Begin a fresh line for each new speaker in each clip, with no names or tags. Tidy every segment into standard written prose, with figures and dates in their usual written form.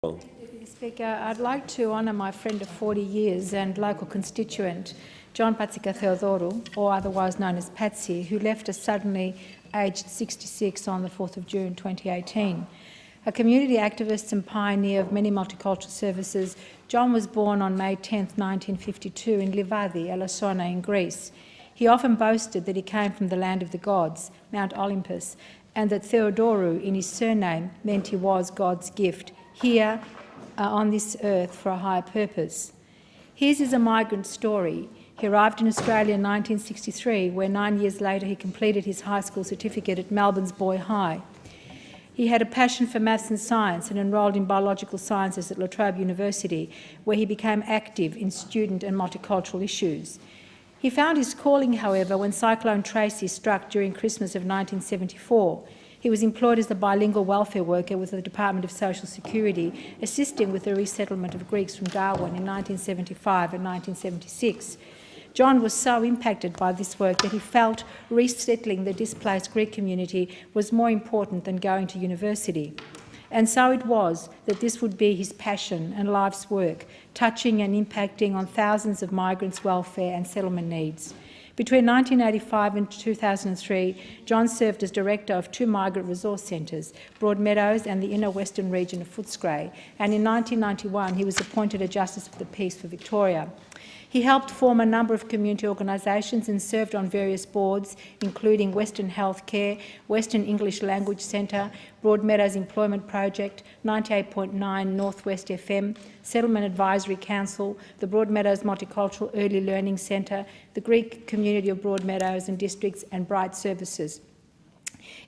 Deputy Speaker, I'd like to honour my friend of 40 years and local constituent, John Patsikatheodorou, or otherwise known as Patsi, who left us suddenly aged 66 on the 4th of June 2018. A community activist and pioneer of many multicultural services, John was born on May 10, 1952 in Livadi, Eleusis in Greece. He often boasted that he came from the land of the gods, Mount Olympus, and that Theodorou in his surname meant he was God's gift, here on this earth for a higher purpose. His is a migrant story. He arrived in Australia in 1963, where 9 years later he completed his high school certificate at Melbourne's Boy High. He had a passion for maths and science and enrolled in biological sciences at La Trobe University, where he became active in student and multicultural issues. He found his calling, however, when Cyclone Tracy struck during Christmas of 1974. He was employed as a bilingual welfare worker with the Department of Social Security, assisting with the resettlement of Greeks from Darwin in 1975 and 1976. John was so impacted by this work that he felt resettling the displaced Greek community was more important than going to university. And so it was that this would be his passion and life's work, touching and impacting on thousands of migrants' welfare and settlement needs. Between 1985 and 2003, John served as director of 2 migrant resource centres, Broadmeadows and the inner western region of Footscray, and in 1991 he was appointed a Justice of the Peace for Victoria. He helped form a number of community organisations and served on various boards, including Western Healthcare, Western English Language Centre, Broadmeadows Employment Project, 98.9 Northwest FM, Settlement Advisory Council, the Broadmeadows Multicultural Early Learning Centre, the Greek Community of Broadmeadows and Districts, and BRITE Services.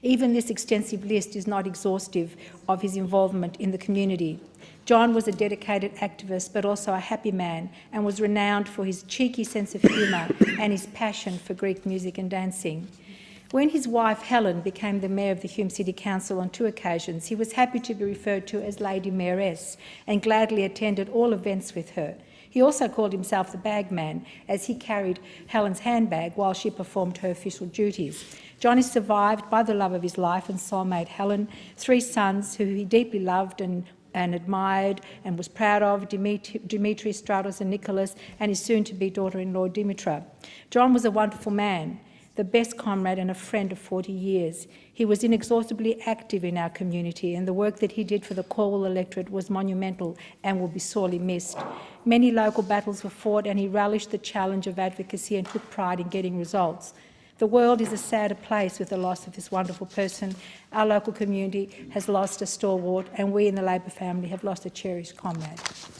Even this extensive list is not exhaustive of his involvement in the community. John was a dedicated activist but also a happy man, and was renowned for his cheeky sense of humour and his passion for Greek music and dancing. When his wife Helen became the mayor of the Hume City Council on 2 occasions, he was happy to be referred to as Lady Mayoress and gladly attended all events with her. He also called himself the bagman, as he carried Helen's handbag while she performed her official duties. John is survived by the love of his life and soulmate Helen, 3 sons who he deeply loved and admired and was proud of, Dimitri, Stratos and Nicholas, and his soon-to-be daughter-in-law Dimitra. John was a wonderful man, the best comrade and a friend of 40 years. He was inexhaustibly active in our community, and the work that he did for the Calwell electorate was monumental and will be sorely missed. Many local battles were fought, and he relished the challenge of advocacy and took pride in getting results. The world is a sadder place with the loss of this wonderful person. Our local community has lost a stalwart, and we in the Labor family have lost a cherished comrade.